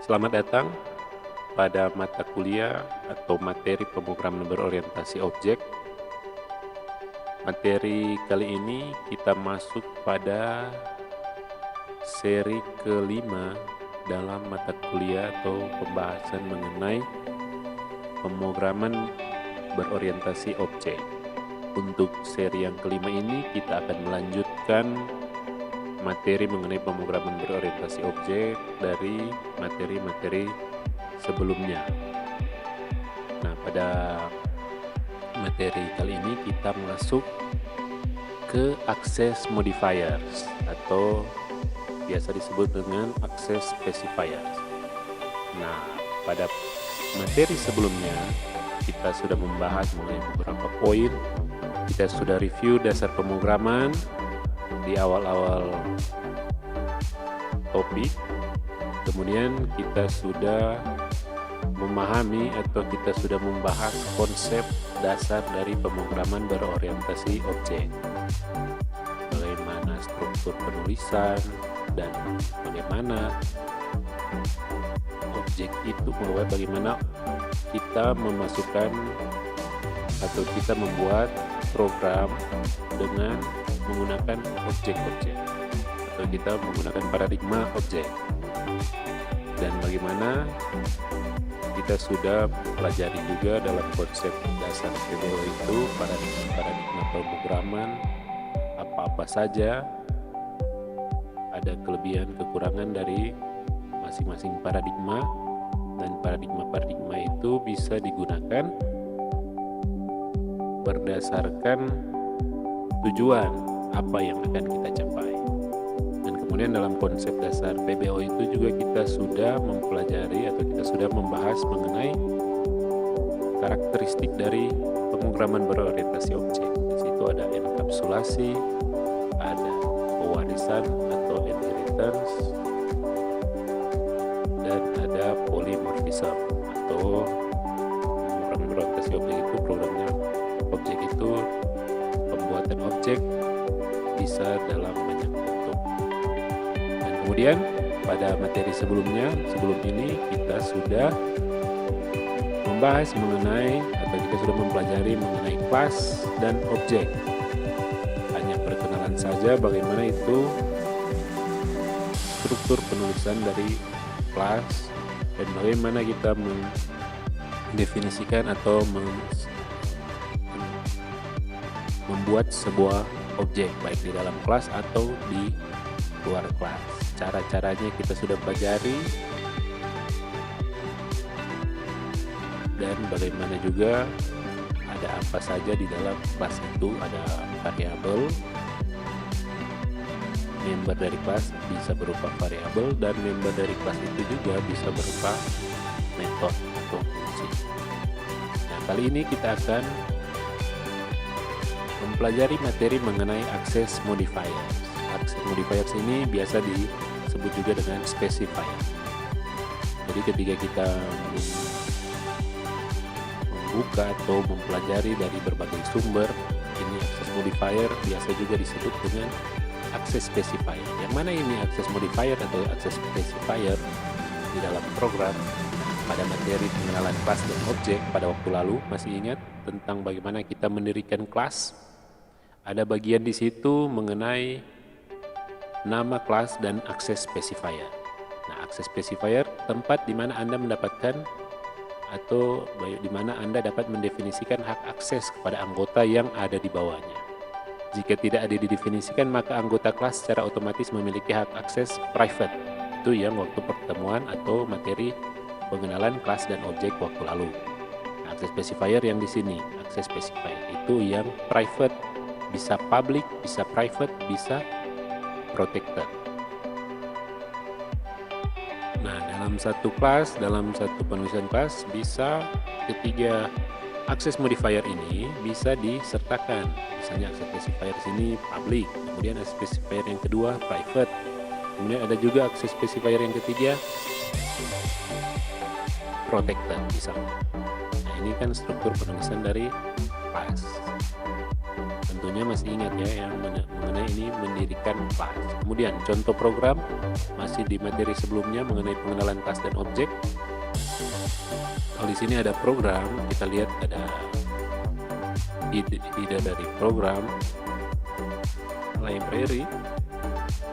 Selamat datang pada mata kuliah atau materi pemrograman berorientasi objek. Materi kali ini kita masuk pada seri kelima dalam mata kuliah atau pembahasan mengenai pemrograman berorientasi objek. Untuk seri yang kelima ini kita akan melanjutkan materi mengenai pemrograman berorientasi objek dari materi-materi sebelumnya. Nah, pada materi kali ini kita masuk ke access modifiers atau biasa disebut dengan access specifiers. Nah, pada materi sebelumnya kita sudah membahas mengenai beberapa poin. Kita sudah review dasar pemrograman di awal-awal topik. Kemudian kita sudah memahami atau kita sudah membahas konsep dasar dari pemrograman berorientasi objek, bagaimana struktur penulisan dan bagaimana objek itu, bagaimana kita memasukkan atau kita membuat program dengan menggunakan objek-objek atau kita menggunakan paradigma objek, dan bagaimana kita sudah pelajari juga dalam konsep dasar PBO itu paradigma pemrograman apa-apa saja, ada kelebihan kekurangan dari masing-masing paradigma, dan paradigma-paradigma itu bisa digunakan berdasarkan tujuan apa yang akan kita capai. Dan kemudian dalam konsep dasar PBO itu juga kita sudah mempelajari atau kita sudah membahas mengenai karakteristik dari pemrograman berorientasi objek. Di situ ada enkapsulasi, ada pewarisan atau inheritance, dan ada polymorphism atau pemrograman berorientasi objek itu programnya objek itu pembuatan objek bisa dalam banyak bentuk. Dan kemudian pada materi sebelum ini kita sudah membahas mengenai atau kita sudah mempelajari mengenai kelas dan objek. Hanya perkenalan saja bagaimana itu struktur penulisan dari kelas dan bagaimana kita mendefinisikan atau membuat sebuah objek baik di dalam kelas atau di luar kelas. Cara-caranya kita sudah pelajari, dan bagaimana juga ada apa saja di dalam kelas itu. Ada variabel, member dari kelas bisa berupa variabel, dan member dari kelas itu juga bisa berupa metode atau fungsi. Nah, kali ini kita akan mempelajari materi mengenai access modifiers. Access modifiers ini biasa disebut juga dengan specifier. Jadi ketika kita membuka atau mempelajari dari berbagai sumber, ini access modifier biasa juga disebut dengan access specifier. Yang mana ini access modifier atau access specifier di dalam program? Pada materi pengenalan kelas dan objek pada waktu lalu, masih ingat tentang bagaimana kita mendirikan kelas? Ada bagian di situ mengenai nama kelas dan access specifier. Nah, access specifier tempat di mana Anda mendapatkan atau di mana Anda dapat mendefinisikan hak akses kepada anggota yang ada di bawahnya. Jika tidak ada didefinisikan, maka anggota kelas secara otomatis memiliki hak akses private. Itu yang waktu pertemuan atau materi pengenalan kelas dan objek waktu lalu. Nah, access specifier yang di sini, access specifier itu yang private, bisa public, bisa private, bisa protected. Nah, dalam satu kelas, dalam satu penulisan kelas, bisa ketiga access modifier ini bisa disertakan. Misalnya access specifier di sini public, kemudian access specifier yang kedua private, kemudian ada juga access specifier yang ketiga protected misalnya. Nah, ini kan struktur penulisan dari kelas. Tentunya masih ingat ya yang mengenai ini mendirikan kelas. Kemudian contoh program masih di materi sebelumnya mengenai pengenalan kelas dan objek. Kalau di sini ada program, kita lihat ada ide dari program library.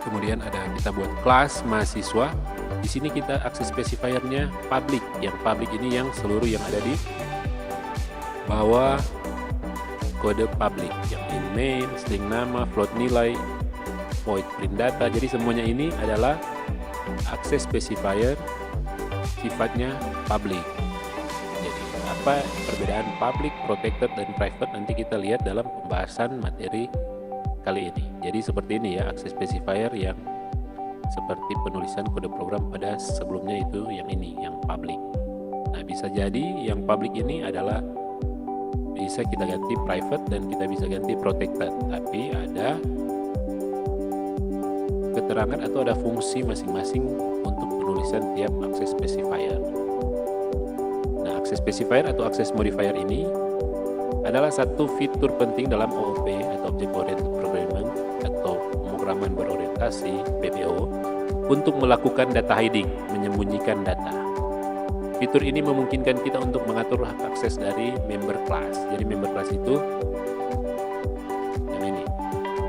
Kemudian ada kita buat kelas mahasiswa. Di sini kita akses specifier-nya public. Yang public ini yang seluruh yang ada di bawah kode public, yang in main, string nama, float nilai, void print data. Jadi semuanya ini adalah akses specifier sifatnya public. Jadi apa perbedaan public, protected, dan private nanti kita lihat dalam pembahasan materi kali ini. Jadi seperti ini ya akses specifier yang seperti penulisan kode program pada sebelumnya itu yang ini, yang public. Nah bisa jadi yang public ini adalah bisa kita ganti private dan kita bisa ganti protected, tapi ada keterangan atau ada fungsi masing-masing untuk penulisan tiap akses specifier. Nah, akses specifier atau akses modifier ini adalah satu fitur penting dalam OOP atau Object Oriented Programming atau pemrograman berorientasi PBO untuk melakukan data hiding, menyembunyikan data. Fitur ini memungkinkan kita untuk mengatur hak akses dari member class. Jadi member class itu yang ini.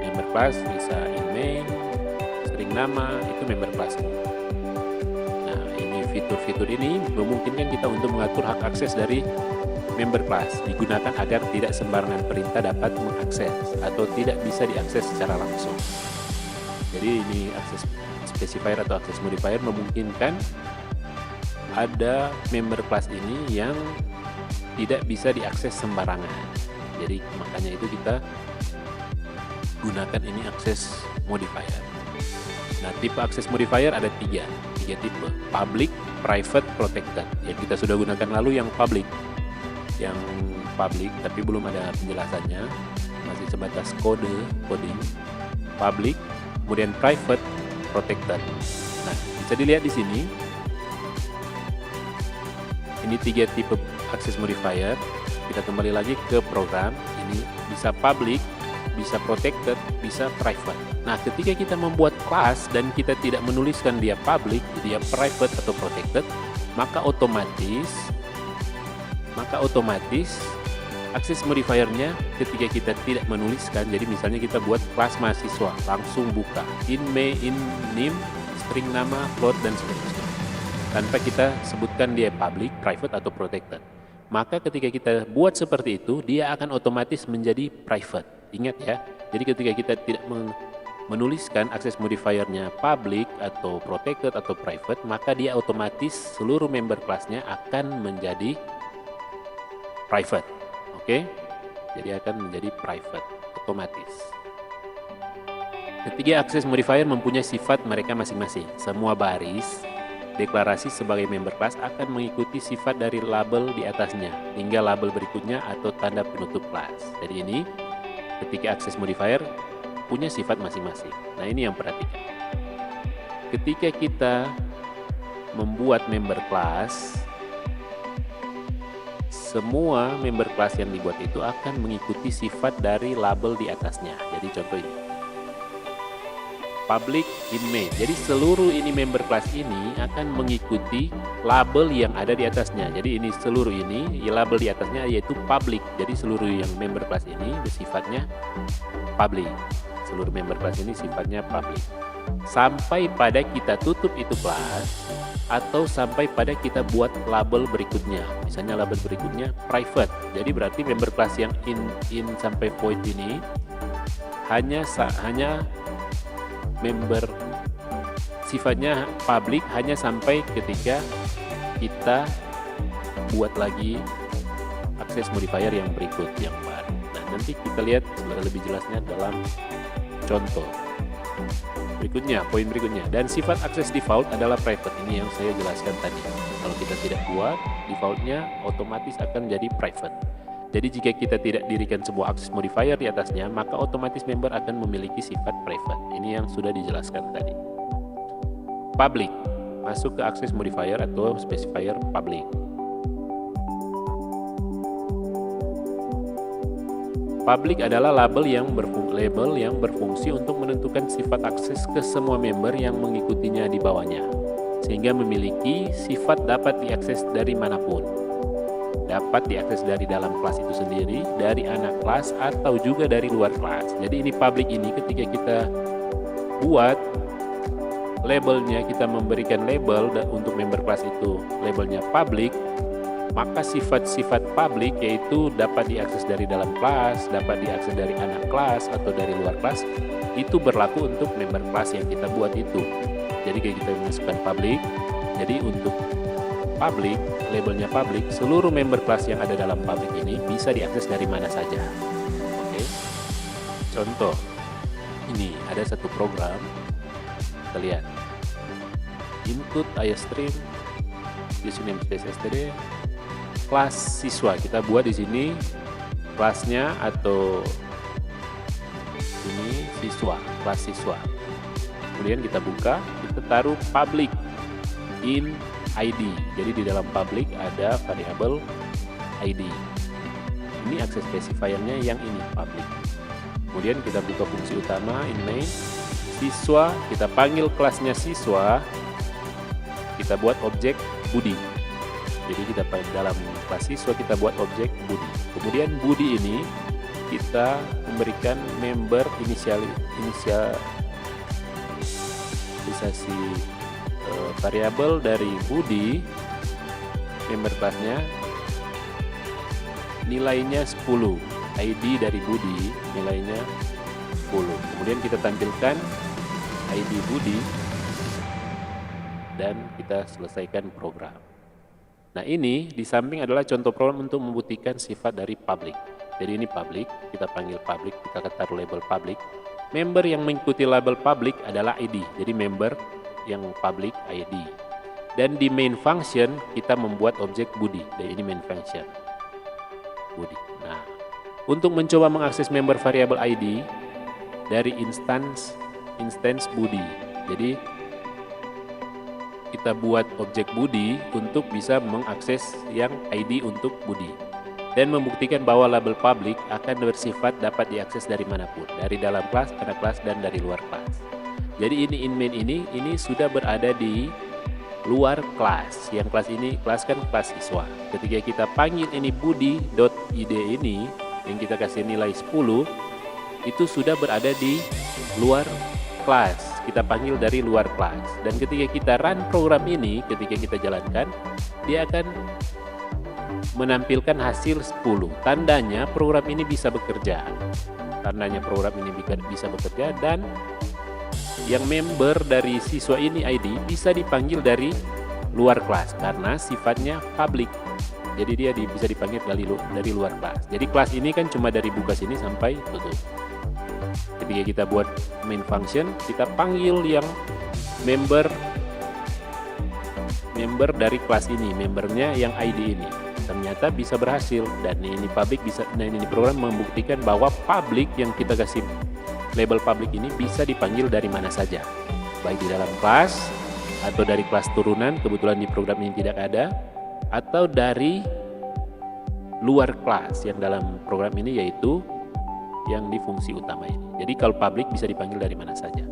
Member class bisa in main, string nama, itu member class. Nah, ini fitur-fitur ini memungkinkan kita untuk mengatur hak akses dari member class, digunakan agar tidak sembarangan perintah dapat mengakses atau tidak bisa diakses secara langsung. Jadi ini akses specifier atau akses modifier memungkinkan ada member class ini yang tidak bisa diakses sembarangan. Jadi makanya itu kita gunakan ini akses modifier. Nah, tipe akses modifier ada tiga tipe: public, private, protected. Yang kita sudah gunakan lalu yang public. Yang public tapi belum ada penjelasannya, masih sebatas coding. Public, kemudian private, protected. Nah, bisa dilihat di sini. Ini tiga tipe akses modifier. Kita kembali lagi ke program. Ini bisa public, bisa protected, bisa private. Nah, ketika kita membuat kelas dan kita tidak menuliskan dia public, dia private atau protected, maka otomatis akses modifiernya ketika kita tidak menuliskan. Jadi misalnya kita buat kelas mahasiswa, langsung buka in main, in name, string nama, float, dan seterusnya, tanpa kita sebutkan dia public, private, atau protected. Maka ketika kita buat seperti itu, dia akan otomatis menjadi private. Ingat ya, jadi ketika kita tidak menuliskan akses modifiernya public atau protected atau private, maka dia otomatis seluruh member kelasnya akan menjadi private. Oke? Jadi akan menjadi private otomatis. Ketiga, akses modifier mempunyai sifat mereka masing-masing. Semua baris deklarasi sebagai member class akan mengikuti sifat dari label di atasnya hingga label berikutnya atau tanda penutup kelas. Jadi ini ketika akses modifier punya sifat masing-masing. Nah, ini yang perhatikan. Ketika kita membuat member class, semua member class yang dibuat itu akan mengikuti sifat dari label di atasnya. Jadi contoh ini public in main. Jadi seluruh ini member class ini akan mengikuti label yang ada di atasnya. Jadi ini seluruh ini label di atasnya yaitu public. Jadi seluruh yang member class ini sifatnya public. Seluruh member class ini sifatnya public. Sampai pada kita tutup itu kelas atau sampai pada kita buat label berikutnya. Misalnya label berikutnya private. Jadi berarti member class yang in sampai void ini hanya member sifatnya public hanya sampai ketika kita buat lagi akses modifier yang berikut yang baru. Nah, nanti kita lihat lebih jelasnya dalam contoh berikutnya, poin berikutnya. Dan sifat akses default adalah private. Ini yang saya jelaskan tadi. Kalau kita tidak buat defaultnya, otomatis akan jadi private. Jadi jika kita tidak dirikan sebuah akses modifier di atasnya, maka otomatis member akan memiliki sifat private. Ini yang sudah dijelaskan tadi. Public, masuk ke akses modifier atau specifier public. Public adalah label yang berfungsi untuk menentukan sifat akses ke semua member yang mengikutinya di bawahnya, sehingga memiliki sifat dapat diakses dari manapun. Dapat diakses dari dalam kelas itu sendiri, dari anak kelas, atau juga dari luar kelas. Jadi ini public ini ketika kita buat labelnya, kita memberikan label untuk member kelas itu labelnya public, maka sifat-sifat public yaitu dapat diakses dari dalam kelas, dapat diakses dari anak kelas atau dari luar kelas, itu berlaku untuk member kelas yang kita buat itu. Jadi kayak kita masukkan public, jadi untuk public, labelnya public, seluruh member kelas yang ada dalam public ini bisa diakses dari mana saja. Oke. Contoh, ini ada satu program, kita lihat input iostream username space std kelas siswa. Kita buat di sini kelasnya, atau ini siswa, kelas siswa. Kemudian kita buka, kita taruh public in ID. Jadi di dalam public ada variabel ID. Ini akses specifier-nya yang ini public. Kemudian kita buka fungsi utama in main siswa, kita panggil kelasnya siswa, kita buat objek Budi. Jadi kita dalam kelas siswa kita buat objek Budi. Kemudian Budi ini kita memberikan member inisialisasi variabel dari Budi, member kelasnya nilainya 10, ID dari Budi nilainya 10. Kemudian kita tampilkan ID Budi dan kita selesaikan program. Nah, ini di samping adalah contoh program untuk membuktikan sifat dari public. Jadi ini public, kita panggil public, kita taruh label public. Member yang mengikuti label public adalah ID. Jadi member yang public ID. Dan di main function kita membuat objek Budi. Dan ini main function Budi. Nah, untuk mencoba mengakses member variabel ID dari instance Budi. Jadi kita buat objek Budi untuk bisa mengakses yang ID untuk Budi dan membuktikan bahwa label public akan bersifat dapat diakses dari manapun, dari dalam kelas, anak kelas, dan dari luar kelas. Jadi ini in main ini sudah berada di luar kelas. Yang kelas ini, kelas kan kelas siswa. Ketika kita panggil ini budi.id ini yang kita kasih nilai 10, itu sudah berada di luar kelas. Kita panggil dari luar kelas. Dan ketika kita run program ini, ketika kita jalankan, dia akan menampilkan hasil 10. Tandanya program ini bisa bekerja. Tandanya program ini bisa bekerja, dan yang member dari siswa ini ID bisa dipanggil dari luar kelas karena sifatnya public. Jadi dia bisa dipanggil dari luar kelas. Jadi kelas ini kan cuma dari buka sini sampai tutup. Ketika kita buat main function, kita panggil yang member dari kelas ini, membernya yang ID ini. Ternyata bisa berhasil, dan ini public bisa. Nah, ini program membuktikan bahwa public yang kita kasih label public ini bisa dipanggil dari mana saja, baik di dalam kelas atau dari kelas turunan, kebetulan di program ini tidak ada, atau dari luar kelas yang dalam program ini, yaitu yang di fungsi utama ini. Jadi kalau public bisa dipanggil dari mana saja.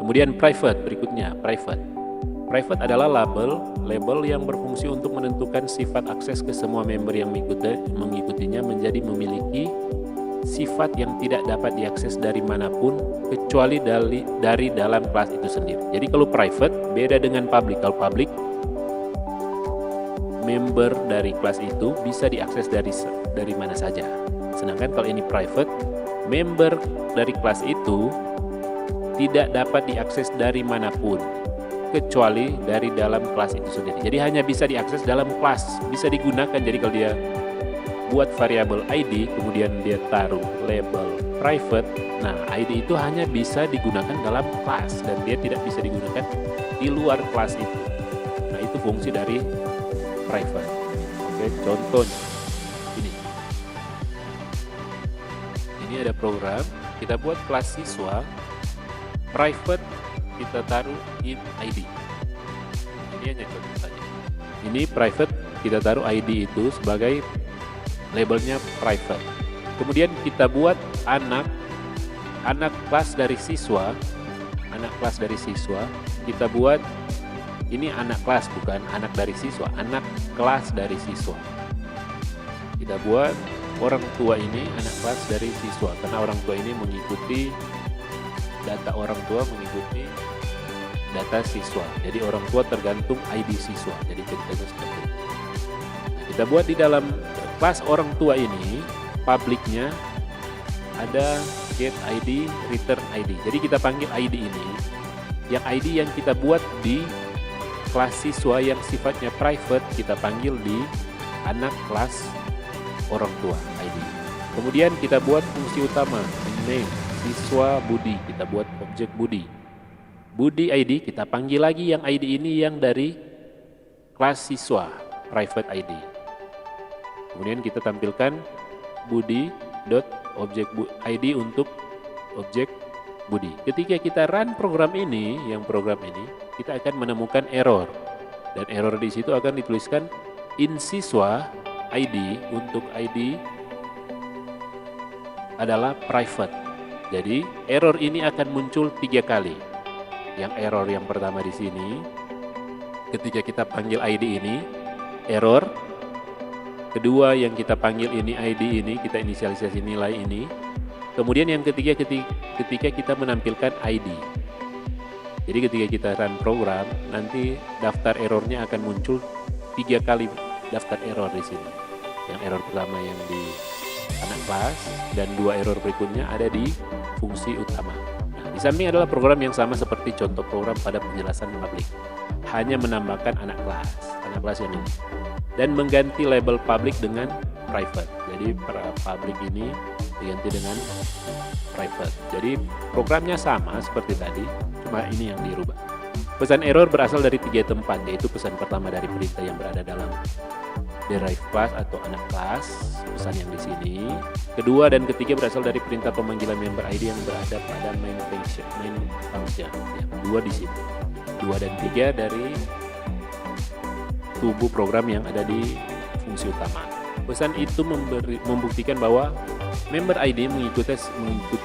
Kemudian private, berikutnya private. Private adalah label yang berfungsi untuk menentukan sifat akses ke semua member yang mengikutinya menjadi memiliki sifat yang tidak dapat diakses dari manapun kecuali dari dalam kelas itu sendiri. Jadi kalau private beda dengan public. Kalau public, member dari kelas itu bisa diakses dari mana saja. Sedangkan kalau ini private, member dari kelas itu tidak dapat diakses dari manapun kecuali dari dalam kelas itu sendiri. Jadi hanya bisa diakses dalam kelas, bisa digunakan. Jadi kalau dia buat variabel ID, kemudian dia taruh label private, nah ID itu hanya bisa digunakan dalam kelas dan dia tidak bisa digunakan di luar kelas itu. Nah, itu fungsi dari private. Oke, contohnya ini ada program, kita buat kelas siswa, private kita taruh in ID. Ini hanya contoh saja. Ini private kita taruh ID itu sebagai labelnya private. Kemudian kita buat anak kelas dari siswa, kita buat ini anak kelas, bukan anak dari siswa, anak kelas dari siswa. Kita buat orang tua ini anak kelas dari siswa, karena orang tua ini mengikuti data orang tua, mengikuti data siswa. Jadi orang tua tergantung ID siswa. Jadi ceritanya seperti itu. Nah, kita buat di dalam kelas orang tua ini, publiknya ada get ID, return ID. Jadi kita panggil ID ini, yang ID yang kita buat di kelas siswa yang sifatnya private, kita panggil di anak kelas orang tua ID. Kemudian kita buat fungsi utama, name, siswa Budi, kita buat objek Budi. Budi ID, kita panggil lagi yang ID ini yang dari kelas siswa, private ID. Kemudian kita tampilkan Budi.objek ID untuk objek Budi. Ketika kita run program ini, kita akan menemukan error. Dan error di situ akan dituliskan in siswa ID untuk ID adalah private. Jadi error ini akan muncul 3 kali. Yang error yang pertama di sini, ketika kita panggil ID ini, error. Kedua yang kita panggil ini ID ini, kita inisialisasi nilai ini. Kemudian yang ketiga ketika kita menampilkan ID. Jadi ketika kita run program, nanti daftar errornya akan muncul 3 kali daftar error di sini. Yang error pertama yang di anak kelas dan 2 error berikutnya ada di fungsi utama. Nah, di samping adalah program yang sama seperti contoh program pada penjelasan publik. Hanya menambahkan anak kelas yang ini. Dan mengganti label public dengan private. Jadi public ini diganti dengan private. Jadi programnya sama seperti tadi, cuma ini yang dirubah. Pesan error berasal dari 3 tempat, yaitu pesan pertama dari perintah yang berada dalam derive class atau anak kelas, pesan yang di sini. Kedua dan ketiga berasal dari perintah pemanggilan member ID yang berada pada main function. Ya, 2 di sini. 2 dan 3 dari tubuh program yang ada di fungsi utama. Pesan itu membuktikan bahwa member ID mengikuti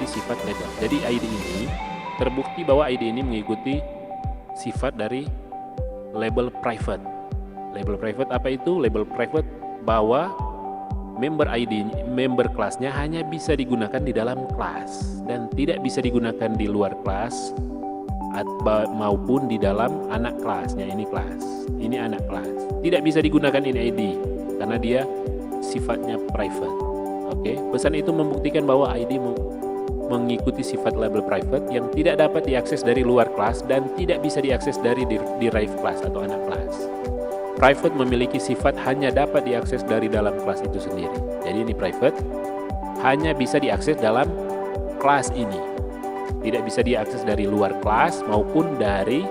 sifat label. Jadi ID ini terbukti bahwa ID ini mengikuti sifat dari label private. Label private apa itu? Label private bahwa member ID, member kelasnya hanya bisa digunakan di dalam kelas dan tidak bisa digunakan di luar kelas maupun di dalam anak kelasnya. Ini kelas, ini anak kelas. Tidak bisa digunakan ini ID karena dia sifatnya private. Oke, pesan itu membuktikan bahwa ID mengikuti sifat label private yang tidak dapat diakses dari luar kelas dan tidak bisa diakses dari derived class atau anak kelas. Private memiliki sifat hanya dapat diakses dari dalam kelas itu sendiri. Jadi ini private hanya bisa diakses dalam kelas ini. Tidak bisa diakses dari luar kelas maupun dari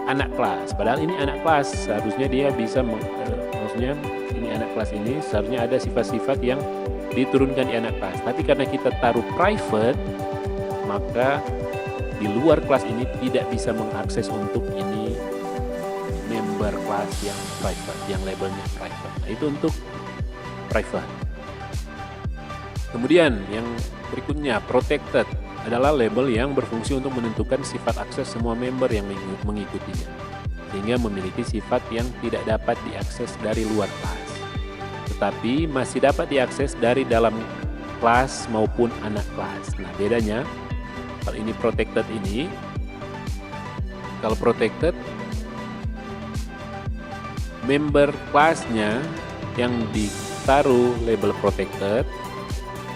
anak kelas. Padahal ini anak kelas, seharusnya dia bisa maksudnya ini anak kelas ini seharusnya ada sifat-sifat yang diturunkan di anak kelas. Tapi karena kita taruh private, maka di luar kelas ini tidak bisa mengakses untuk ini member kelas yang private, yang labelnya private. Nah, itu untuk private. Kemudian yang berikutnya, protected adalah label yang berfungsi untuk menentukan sifat akses semua member yang mengikutinya, sehingga memiliki sifat yang tidak dapat diakses dari luar kelas, tetapi masih dapat diakses dari dalam kelas maupun anak kelas. Nah, bedanya kalau ini protected ini, kalau protected member kelasnya yang ditaruh label protected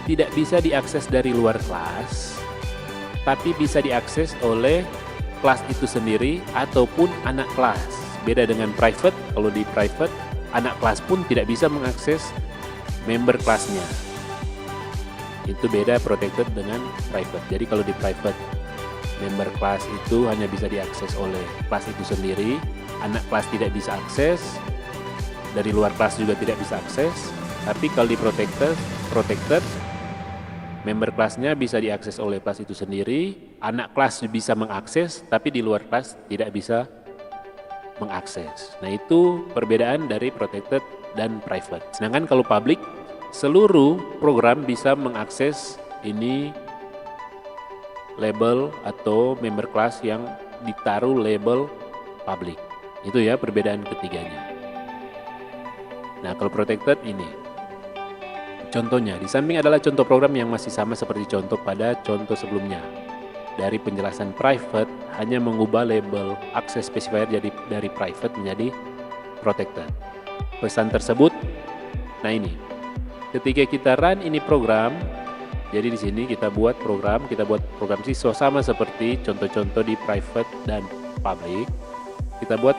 tidak bisa diakses dari luar kelas, tapi bisa diakses oleh kelas itu sendiri ataupun anak kelas. Beda dengan private, kalau di private anak kelas pun tidak bisa mengakses member kelasnya. Itu beda protected dengan private. Jadi kalau di private member kelas itu hanya bisa diakses oleh kelas itu sendiri, anak kelas tidak bisa akses, dari luar kelas juga tidak bisa akses. Tapi kalau di protected member kelasnya bisa diakses oleh kelas itu sendiri, anak kelas bisa mengakses, tapi di luar kelas tidak bisa mengakses. Nah, itu perbedaan dari protected dan private. Sedangkan kalau public, seluruh program bisa mengakses ini label atau member class yang ditaruh label public. Itu ya perbedaan ketiganya. Nah, kalau protected ini contohnya, di samping adalah contoh program yang masih sama seperti contoh pada contoh sebelumnya. Dari penjelasan private hanya mengubah label access specifier jadi dari private menjadi protected. Pesan tersebut, nah ini, ketika kita run ini program, jadi di sini kita buat program siswa sama seperti contoh-contoh di private dan public. Kita buat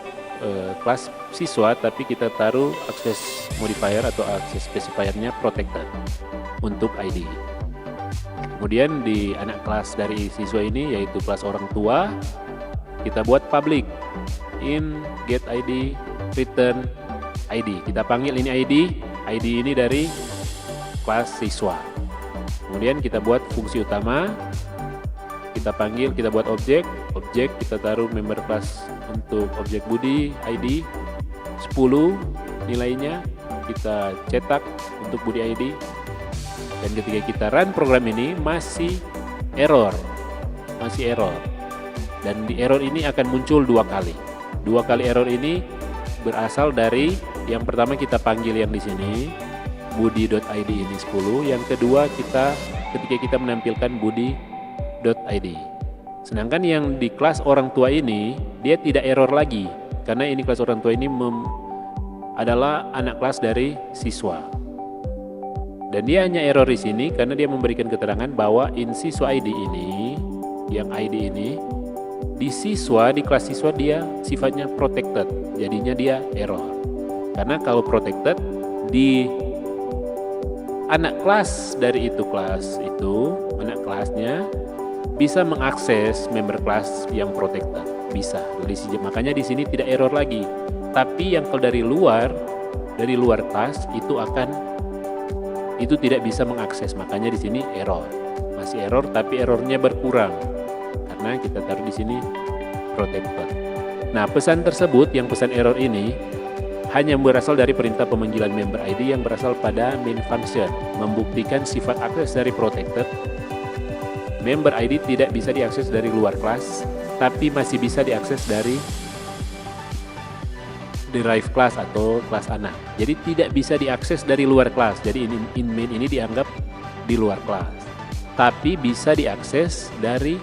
kelas siswa, tapi kita taruh access modifier atau access specifier-nya protected untuk ID. Kemudian di anak kelas dari siswa ini, yaitu kelas orang tua, kita buat public in get ID return ID. Kita panggil ini ID ini dari kelas siswa. Kemudian kita buat fungsi utama, kita panggil, kita buat objek kita taruh member class untuk objek Budi ID 10 nilainya, kita cetak untuk Budi ID. Dan ketika kita run program ini masih error. Dan di error ini akan muncul 2 kali. 2 kali error ini berasal dari yang pertama kita panggil yang di sini budi.id ini 10, yang kedua ketika kita menampilkan budi.id. Sedangkan yang di kelas orang tua ini dia tidak error lagi, karena ini kelas orang tua ini adalah anak kelas dari siswa. Dan dia hanya error di sini karena dia memberikan keterangan bahwa in siswa ID ini, yang ID ini di kelas siswa dia sifatnya protected, jadinya dia error. Karena kalau protected di anak kelas dari anak kelasnya bisa mengakses member class yang protected, bisa. Makanya di sini tidak error lagi. Tapi yang kalau dari luar kelas itu tidak bisa mengakses, makanya di sini error. Masih error, tapi errornya berkurang karena kita taruh di sini protected. Nah, pesan tersebut, yang pesan error ini hanya berasal dari perintah pemanggilan member ID yang berasal pada main function, membuktikan sifat akses dari protected. Member ID tidak bisa diakses dari luar kelas, tapi masih bisa diakses dari derived class atau kelas anak. Jadi tidak bisa diakses dari luar kelas. Jadi in main ini dianggap di luar kelas, tapi bisa diakses dari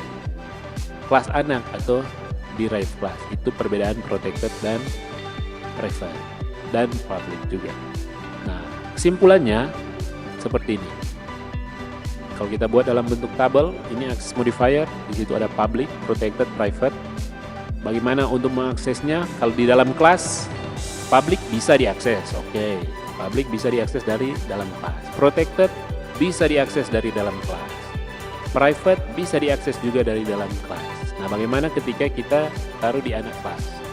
kelas anak atau derived class. Itu perbedaan protected dan private dan public juga. Nah, kesimpulannya seperti ini. Kalau kita buat dalam bentuk tabel, ini access modifier, di situ ada public, protected, private. Bagaimana untuk mengaksesnya? Kalau di dalam kelas, public bisa diakses, oke. Public bisa diakses dari dalam kelas. Protected bisa diakses dari dalam kelas. Private bisa diakses juga dari dalam kelas. Nah, bagaimana ketika kita taruh di anak kelas?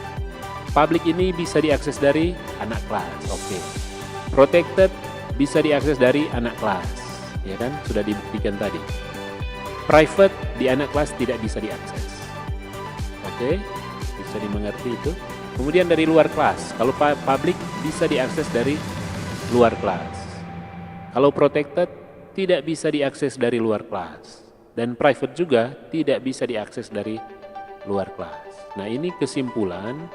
Public ini bisa diakses dari anak kelas, oke. Protected bisa diakses dari anak kelas, ya kan? Sudah dibuktikan tadi. Private di anak kelas tidak bisa diakses, oke. Bisa dimengerti itu. Kemudian dari luar kelas, kalau public bisa diakses dari luar kelas. Kalau protected tidak bisa diakses dari luar kelas. Dan private juga tidak bisa diakses dari luar kelas. Nah, ini kesimpulan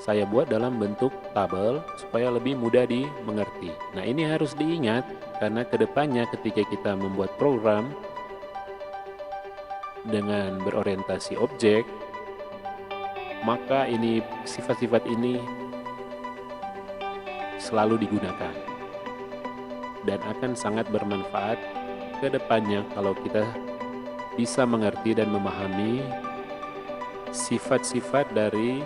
saya buat dalam bentuk tabel supaya lebih mudah dimengerti. Nah, ini harus diingat karena kedepannya ketika kita membuat program dengan berorientasi objek, maka ini sifat-sifat ini selalu digunakan dan akan sangat bermanfaat ke depannya kalau kita bisa mengerti dan memahami sifat-sifat dari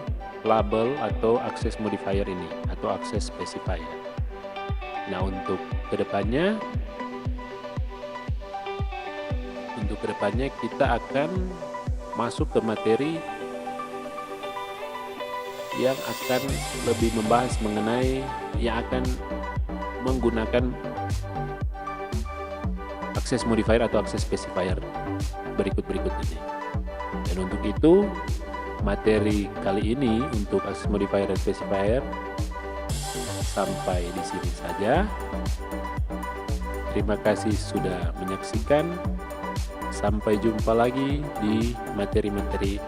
label atau access modifier ini atau access specifier. Nah, untuk kedepannya kita akan masuk ke materi yang akan lebih membahas mengenai yang akan menggunakan access modifier atau access specifier berikut ini. Dan untuk itu materi kali ini untuk access modifier dan specifier sampai di sini saja. Terima kasih sudah menyaksikan. Sampai jumpa lagi di materi-materi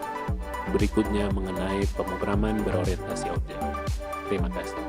berikutnya mengenai pemrograman berorientasi objek. Terima kasih.